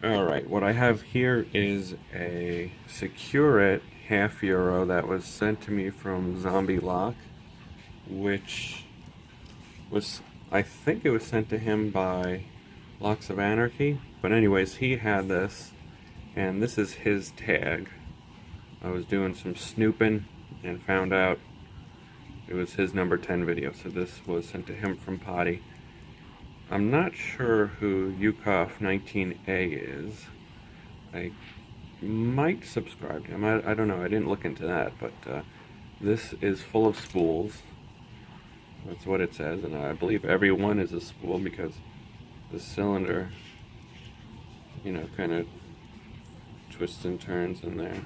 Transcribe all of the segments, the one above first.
Alright, what I have here is a Securit €0.50 that was sent to me from Zombie Lock, which was, I think it was sent to him by Locks of Anarchy. But anyways, he had this, and this is his tag. I was doing some snooping and found out it was his number 10 video, so this was sent to him from Potty. I'm not sure who Yukov 19A is. I might subscribe to him. I don't know. I didn't look into that, but this is full of spools. That's what it says, and I believe every one is a spool because the cylinder, kind of twists and turns in there.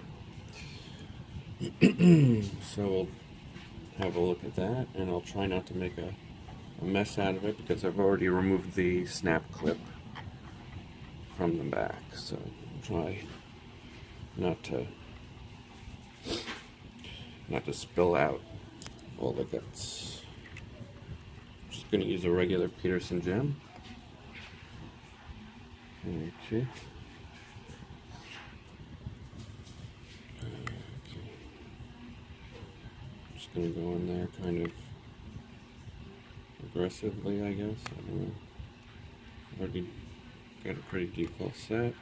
So we'll have a look at that, and I'll try not to make a mess out of it because I've already removed the snap clip from the back, so I'll try not to spill out all the guts. Just gonna use a regular Peterson gem. Okay. Just gonna go in there kind of aggressively, I guess. I don't know. Already got a pretty deep full set.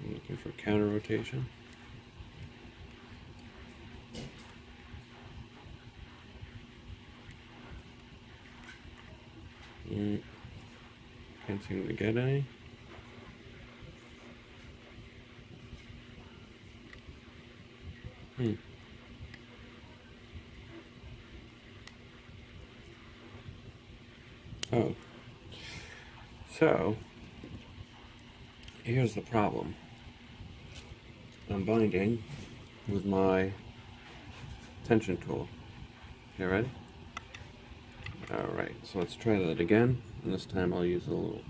I'm looking for counter rotation. Can't seem to get any. Oh. So, here's the problem. I'm binding with my tension tool. You ready? Alright, so let's try that again. And this time I'll use a little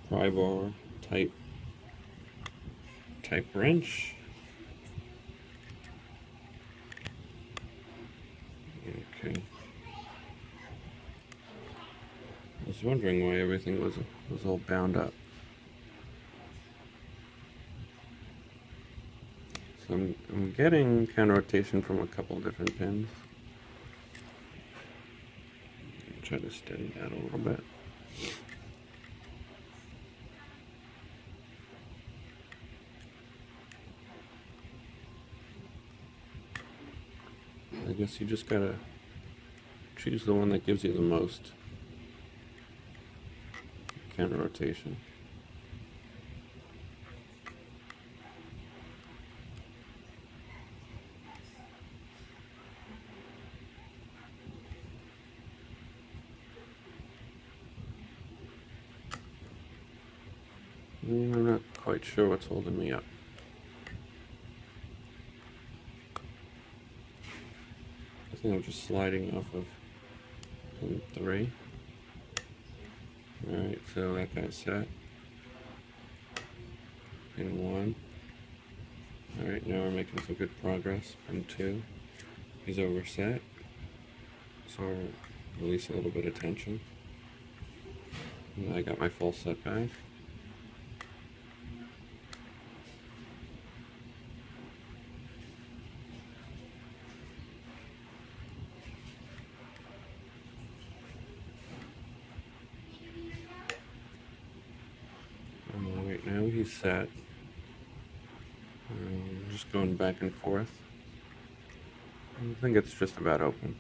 pry bar type wrench. Okay. I was wondering why everything was all bound up. So I'm getting counter rotation from a couple different pins. Try to steady that a little bit. I guess you just gotta choose the one that gives you the most counter rotation. I'm not quite sure what's holding me up. I think I'm just sliding off of pin 3. Alright, so that guy's set. Pin 1. Alright, now we're making some good progress. Pin 2. He's overset. So I'll release a little bit of tension. And I got my full set back. Right now he's set. Just going back and forth. I think it's just about open.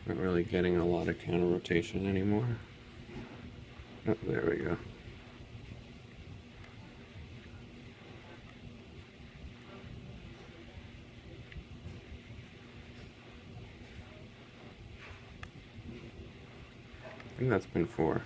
Not really getting a lot of counter rotation anymore. Oh, there we go. I think that's pin 4.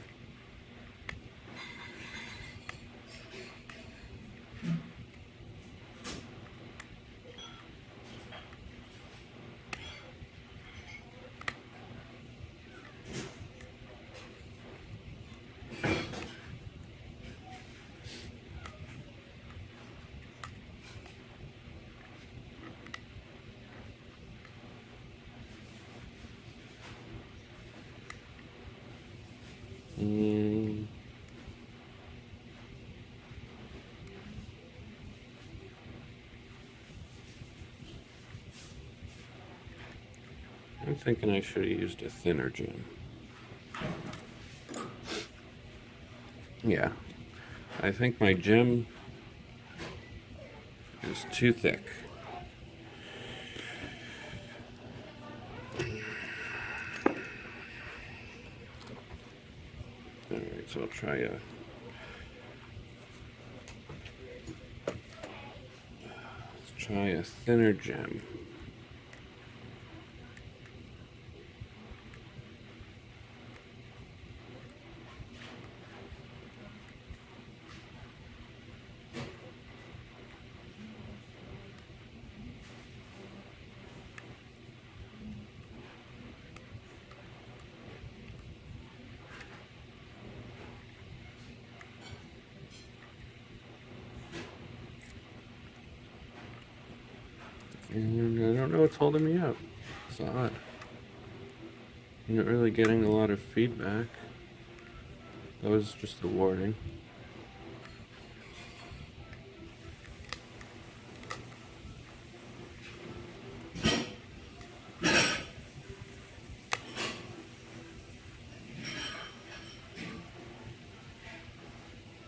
And I'm thinking I should have used a thinner gem. Yeah, I think my gem is too thick. Alright, so I'll try a thinner gem. And I don't know what's holding me up. It's odd. I'm not really getting a lot of feedback. That was just the warning.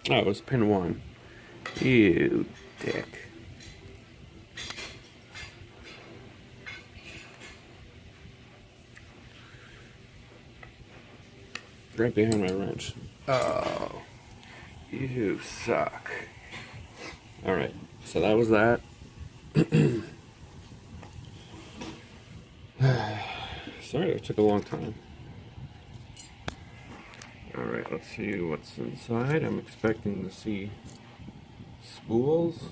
Oh, it was pin 1. You dick. Right behind my wrench. Oh, you suck. Alright, so that was that. Sorry it took a long time. Alright, let's see what's inside. I'm expecting to see spools.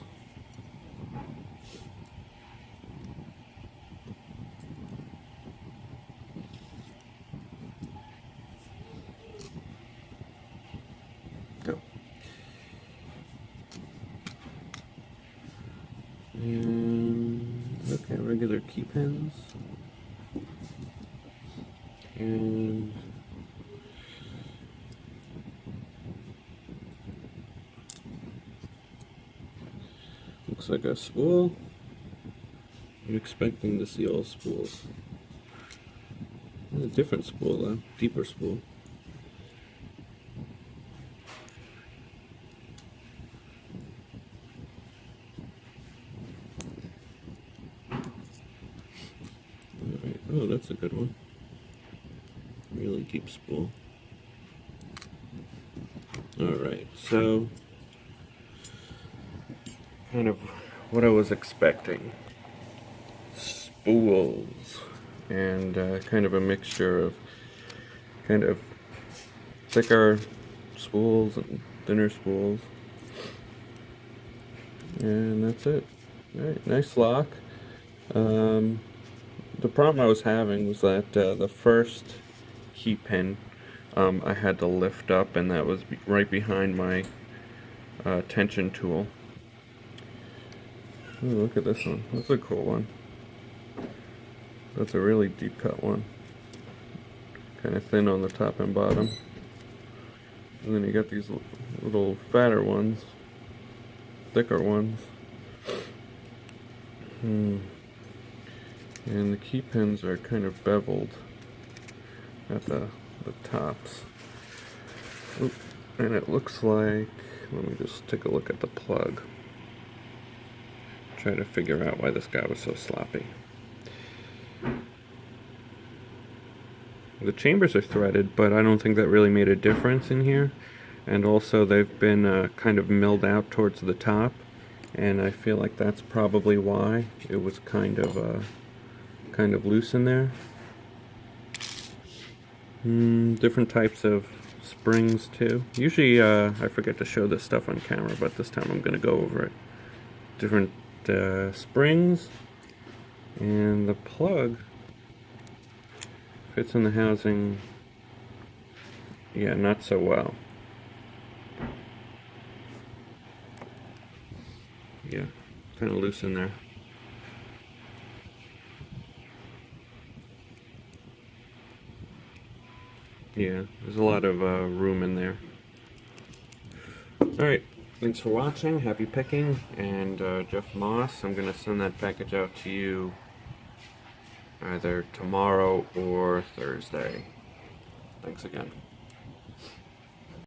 Go. And okay, regular key pins. And looks like a spool. I'm expecting to see all spools. A different spool though, deeper spool. Alright, oh that's a good one. Really deep spool. Alright, so kind of what I was expecting. Spools and kind of a mixture of kind of thicker spools and thinner spools, and that's it. Alright, nice lock. The problem I was having was that the first key pin I had to lift up, and that was right behind my tension tool. Ooh, look at this one. That's a cool one. That's a really deep cut one. Kind of thin on the top and bottom. And then you got these little fatter ones, thicker ones. And the key pins are kind of beveled at the tops. Oop. And it looks like, let me just take a look at the plug. Try to figure out why this guy was so sloppy. The chambers are threaded, but I don't think that really made a difference in here. And also they've been kind of milled out towards the top, and I feel like that's probably why it was kind of loose in there. Different types of springs too. Usually I forget to show this stuff on camera, but this time I'm going to go over it. Different springs, and the plug fits in the housing, yeah, not so well. Yeah, kind of loose in there. Yeah, there's a lot of room in there. Alright, thanks for watching, happy picking, and Jeff Moss, I'm going to send that package out to you either tomorrow or Thursday. Thanks again.